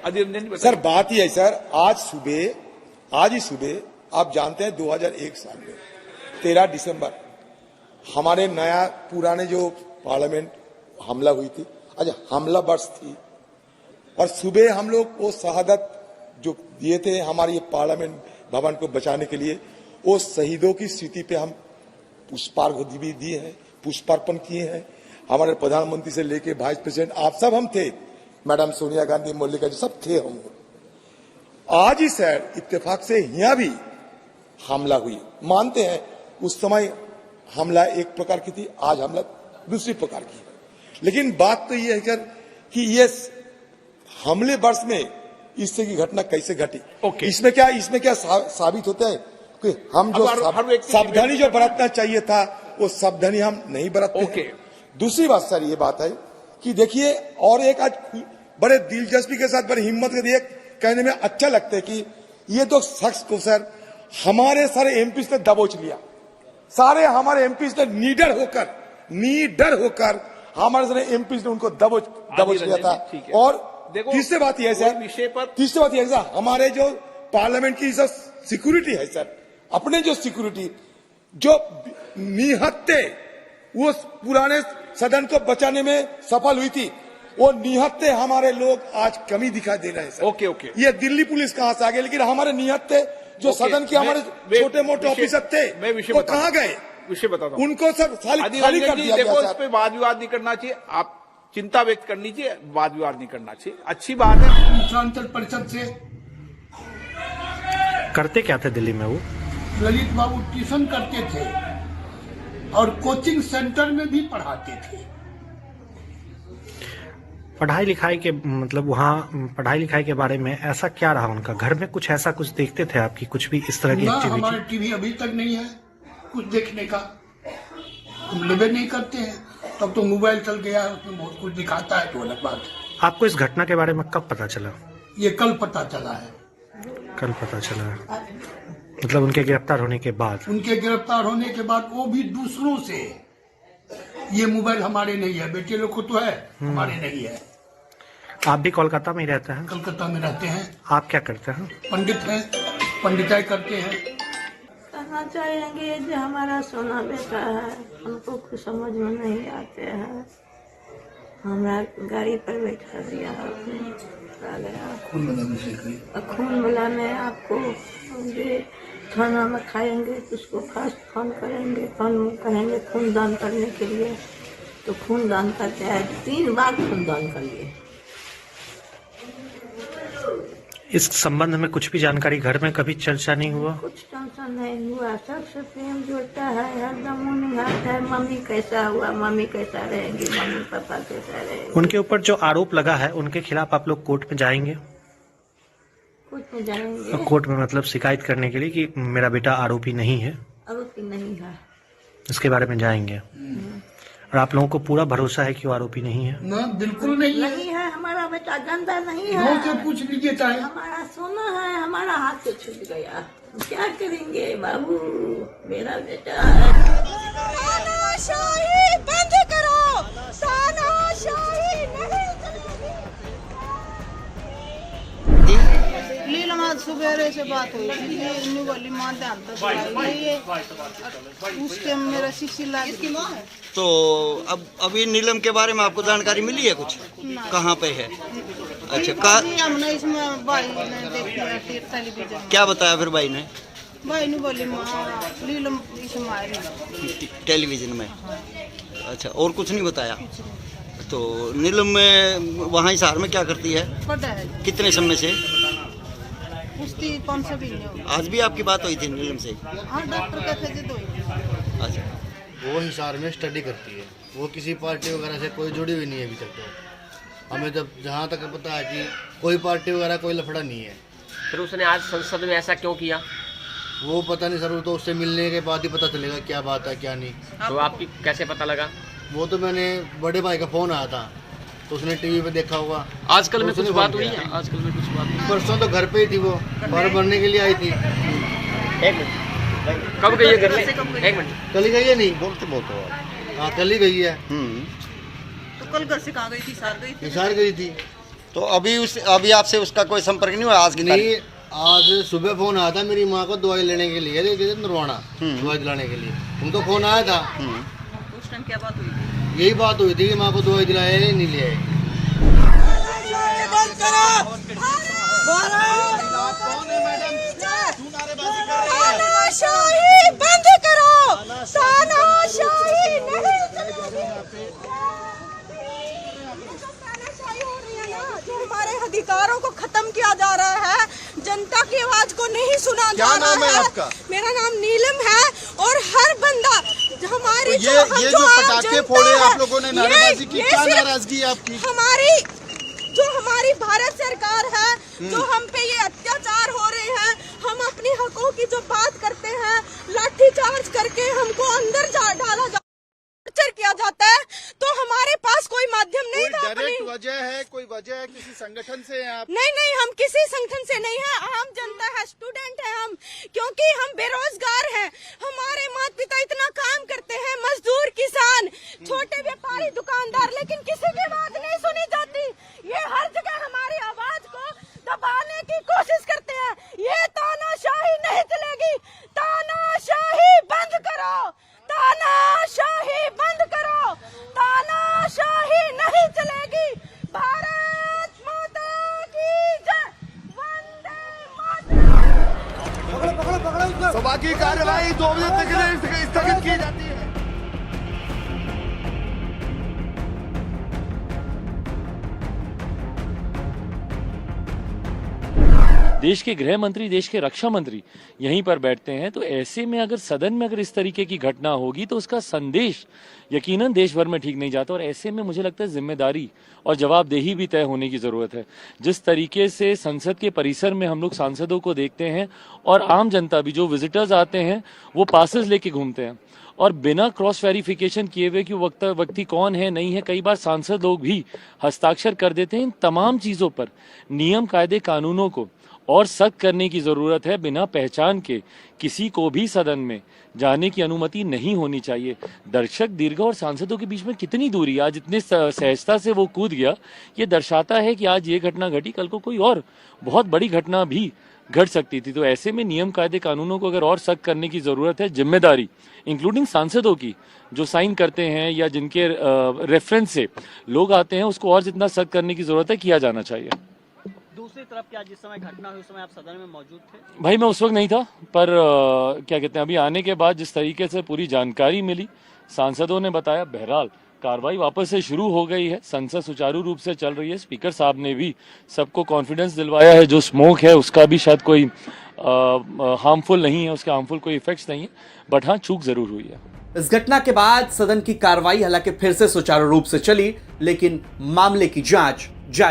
अधीर रंजन जी sir बात ही है sir, आज ही सुबह आप जानते हैं 2001 साल में 13 दिसंबर हमारे नया पुराने जो पार्लियामेंट हमला हुई थी, आज हमला वर्ष थी और सुबह हम लोग वो शहादत जो दिए थे हमारे ये पार्लियामेंट भवन को बचाने के लिए, वो शहीदों की स्मृति पे हम पुष्पार्घ्य भी दिए हैं, पुष्पार्पण किए हैं। हमारे प्रधानमंत्री से लेके वाइस प्रेसिडेंट आप सब हम थे, मैडम सोनिया गांधी, मल्लिका जी सब थे हम। आज ही सर इत्तेफाक से यहाँ भी हमला हुई, मानते हैं उस समय हमला एक प्रकार की थी, आज हमला दूसरी प्रकार की है। लेकिन बात तो ये है सर कि ये हमले वर्ष में इस तरह की घटना कैसे घटी। इसमें क्या साबित होता है कि हम जो सावधानी जो बरतना चाहिए था वो सावधानी हम नहीं बरतते। दूसरी बात सर ये बात है कि देखिए, और एक आज बड़े दिलचस्पी के साथ बड़ी हिम्मत के लिए कहने में अच्छा लगता है कि ये दो शख्स को सर हमारे सारे एमपी ने दबोच लिया, सारे हमारे एमपी ने निडर होकर हमारे सारे एमपी ने उनको दबोच लिया था। और तीसरी बात यह है सर, हमारे जो पार्लियामेंट की जो सिक्योरिटी है सर, अपने जो सिक्योरिटी जो निहत्ते वो पुराने सदन को बचाने में सफल हुई थी, वो निहत्ते हमारे लोग आज कमी दिखाई दे रहे हैं सर। ये दिल्ली पुलिस कहां से आ गई, लेकिन हमारे निहत्ते जो सदन के हमारे छोटे मोटे ऑफिसर थे वो कहां गए, विषय बताता हूं। उनको सर खाली कर दिया देखो, इस पे वाद विवाद नहीं करना चाहिए, आप चिंता व्यक्त करनी चाहिए, वाद विवाद नहीं करना चाहिए, अच्छी बात है। मिथिलांचल परिषद से करते क्या थे दिल्ली में वो? ललित बाबू ट्यूशन करते थे और कोचिंग सेंटर में भी पढ़ाते थे। पढ़ाई लिखाई के मतलब वहाँ पढ़ाई लिखाई के बारे में ऐसा क्या रहा उनका? घर में कुछ ऐसा कुछ देखते थे आपकी, कुछ भी इस तरह की एक्टिविटी? हमारे टीवी अभी तक नहीं है कुछ देखने का, हम लेवे नहीं करते हैं। तब तो मोबाइल चल गया, उसमें बहुत कुछ दिखाता है तो अलग बात है। आपको इस घटना के बारे में कब पता चला? ये कल पता चला है। कल पता चला है, मतलब उनके गिरफ्तार होने के बाद? उनके गिरफ्तार होने के बाद वो भी दूसरों से, ये मोबाइल हमारे नहीं है, बेटे लोग को तो है, हमारे नहीं है। आप भी कोलकाता में ही रहते हैं? कलकत्ता में रहते हैं। आप क्या करते हैं? पंडित हैं, पंडिताई करते हैं। कहना चाहेंगे जो हमारा सोना बेटा है, हमको कुछ समझ में नहीं आते हैं। हमारा गाड़ी पर बैठा दिया, आ गया खून बुलाने आपको, थाना में खाएंगे, उसको फास्ट फोन करेंगे, फोन करेंगे खून दान करने के लिए, तो खून दान करते हैं, 3 बार खून दान कर लिए। इस संबंध में कुछ भी जानकारी घर में कभी चर्चा नहीं हुआ? कुछ टेंशन नहीं हुआ, सबसे प्रेम जोड़ता है, हरदम मुनिहात है, मम्मी कैसा हुआ, मम्मी कैसा रहेंगी, मम्मी पापा कैसा रहेंगे। उनके ऊपर जो आरोप लगा है उनके खिलाफ आप लोग कोर्ट में जाएंगे? कोर्ट में जाएंगे। कोर्ट में मतलब शिकायत करने के लिए कि मेरा बेटा आरोपी नहीं है? आरोपी नहीं है, इसके बारे में जाएंगे। और आप लोगों को पूरा भरोसा है कि वो आरोपी नहीं है? ना, बिल्कुल नहीं है। नहीं है, हमारा बेटा गंदा नहीं है। से पूछ लीजिए चाहे। हमारा सोना है, हमारा हाथ से छूट गया, क्या करेंगे बाबू, मेरा बेटा है। तानाशाही बंद करो, तानाशाही नहीं लीला सुबेरे से बात हुई थी, बोली माँ ध्यान तक उसके मेरा शिशि लगी। तो अब अभी नीलम के बारे में आपको जानकारी मिली है कुछ? कहाँ पे है? अच्छा, हमने इसमें भाई ने देखी टेलीविजन। क्या बताया फिर भाई ने? भाई ने बोली नीलम इसमें टेलीविजन में। अच्छा, और कुछ नहीं बताया? तो नीलम में वहाँ हिसार में क्या करती है? पता है। कितने समय से? उसकी 500 भी नहीं। आज भी आपकी बात हुई थी नीलम से? हाँ, डॉक्टर कहते थे तो। अच्छा, वो हिसार में स्टडी करती है, वो किसी पार्टी वगैरह से कोई जुड़ी हुई नहीं है अभी तक। तो हमें जब जहाँ तक पता है कि कोई पार्टी वगैरह कोई लफड़ा नहीं है। फिर उसने आज संसद में ऐसा क्यों किया? वो पता नहीं सर, वो तो उससे मिलने के बाद ही पता चलेगा क्या बात है क्या नहीं। तो आपकी कैसे पता लगा? वो तो मैंने बड़े भाई का फ़ोन आया था तो उसने टीवी पे देखा होगा। आजकल में कुछ बात हुई है? आजकल में कुछ बात हुई? परसों तो घर पे ही थी, वो फॉर्म भरने के लिए आई थी। एक मिनट, कब गई है घर से? एक मिनट, कल ही गई है? नहीं बोलते हाँ, कल ही गई है। तो कल घर से कहाँ गई थी? सार गई थी। हिसार गई थी। तो अभी आपसे उसका कोई संपर्क नहीं हुआ आज की तारीख? नहीं, आज सुबह फोन आया था मेरी माँ को दवाई लेने के लिए, नरवाना दवाई दिलाने के लिए उनको फोन आया था। उस टाइम क्या बात हुई थी? यही बात हुई थी कि माँ को दवाई दिलाए नहीं ले आए। तानाशाही बंद करो, तानाशाही नहीं चलेगी। तानाशाही हो रही है ना, जो हमारे अधिकारों को खत्म किया जा रहा है, जनता की आवाज को नहीं सुना जा रहा है। क्या नाम है आपका? मेरा नाम नीलम है। और हर बंदा हमारी तो ये जो पटाखे फोड़े आप लोगों ने, नारेबाजी की, क्या नाराजगी आपकी? हमारी भारत सरकार है, जो हम पे ये अत्याचार हो रहे हैं, हम अपनी हकों की जो बात करते हैं, लाठीचार्ज करके हमको अंदर डाला टॉर्चर किया जाता है, तो हमारे पास कोई माध्यम नहीं था। डायरेक्ट वजह है, कोई वजह है किसी संगठन से हैं आप? नहीं, हम किसी संगठन से नहीं है, आम जनता है, स्टूडेंट है हम, क्योंकि हम बेरोजगार हैं। हमारे माता पिता इतना काम करते हैं, मजदूर, किसान, छोटे व्यापारी, दुकानदार, लेकिन किसी की बात नहीं सुनी जाती। ये हर जगह हमारी आवाज को दबाने की कोशिश करते हैं। ये तानाशाही नहीं चलेगी, तानाशाही बंद करो, तानाशाही बंद करो, तानाशाही नहीं चलेगी। भारत माता की जय, वंदे मातरम। सभा की कार्यवाही 2 बजे तक के लिए स्थगित की जाती है। देश के गृह मंत्री, देश के रक्षा मंत्री यहीं पर बैठते हैं, तो ऐसे में अगर सदन में अगर इस तरीके की घटना होगी तो उसका संदेश यकीनन देश भर में ठीक नहीं जाता। और ऐसे में मुझे लगता है जिम्मेदारी और जवाबदेही भी तय होने की जरूरत है। जिस तरीके से संसद के परिसर में हम लोग सांसदों को देखते हैं और आम जनता भी, जो विजिटर्स आते हैं, वो पासेस लेके घूमते हैं और बिना क्रॉस वेरिफिकेशन किए हुए कि व्यक्ति कौन है नहीं है, कई बार सांसद लोग भी हस्ताक्षर कर देते हैं। इन तमाम चीजों पर नियम, कायदे, कानूनों को और सख्त करने की जरूरत है। बिना पहचान के किसी को भी सदन में जाने की अनुमति नहीं होनी चाहिए। दर्शक दीर्घा और सांसदों के बीच में कितनी दूरी, आज इतनी सहजता से वो कूद गया, ये दर्शाता है कि आज ये घटना घटी, कल को कोई और बहुत बड़ी घटना भी घट सकती थी। तो ऐसे में नियम, कायदे, कानूनों को अगर और सख्त करने की जरूरत है। जिम्मेदारी इंक्लूडिंग सांसदों की, जो साइन करते हैं या जिनके रेफरेंस से लोग आते हैं, उसको और जितना सख्त करने की जरूरत है, किया जाना चाहिए। दूसरी तरफ क्या जिस समय घटना हुई उस समय आप सदन में मौजूद थे? भाई मैं उस वक्त नहीं था, पर क्या कहते हैं, अभी आने के बाद जिस तरीके से पूरी जानकारी मिली, सांसदों ने बताया, बहरहाल कार्रवाई वापस से शुरू हो गई है, संसद सुचारू रूप से चल रही है। स्पीकर साहब ने भी सबको कॉन्फिडेंस दिलवाया है, जो स्मोक है उसका भी शायद कोई हार्मफुल नहीं है, उसके हार्मफुल कोई इफेक्ट्स नहीं है, बट हाँ चूक जरूर हुई है। इस घटना के बाद सदन की कार्रवाई हालांकि फिर से सुचारू रूप से चली, लेकिन मामले की जांच जारी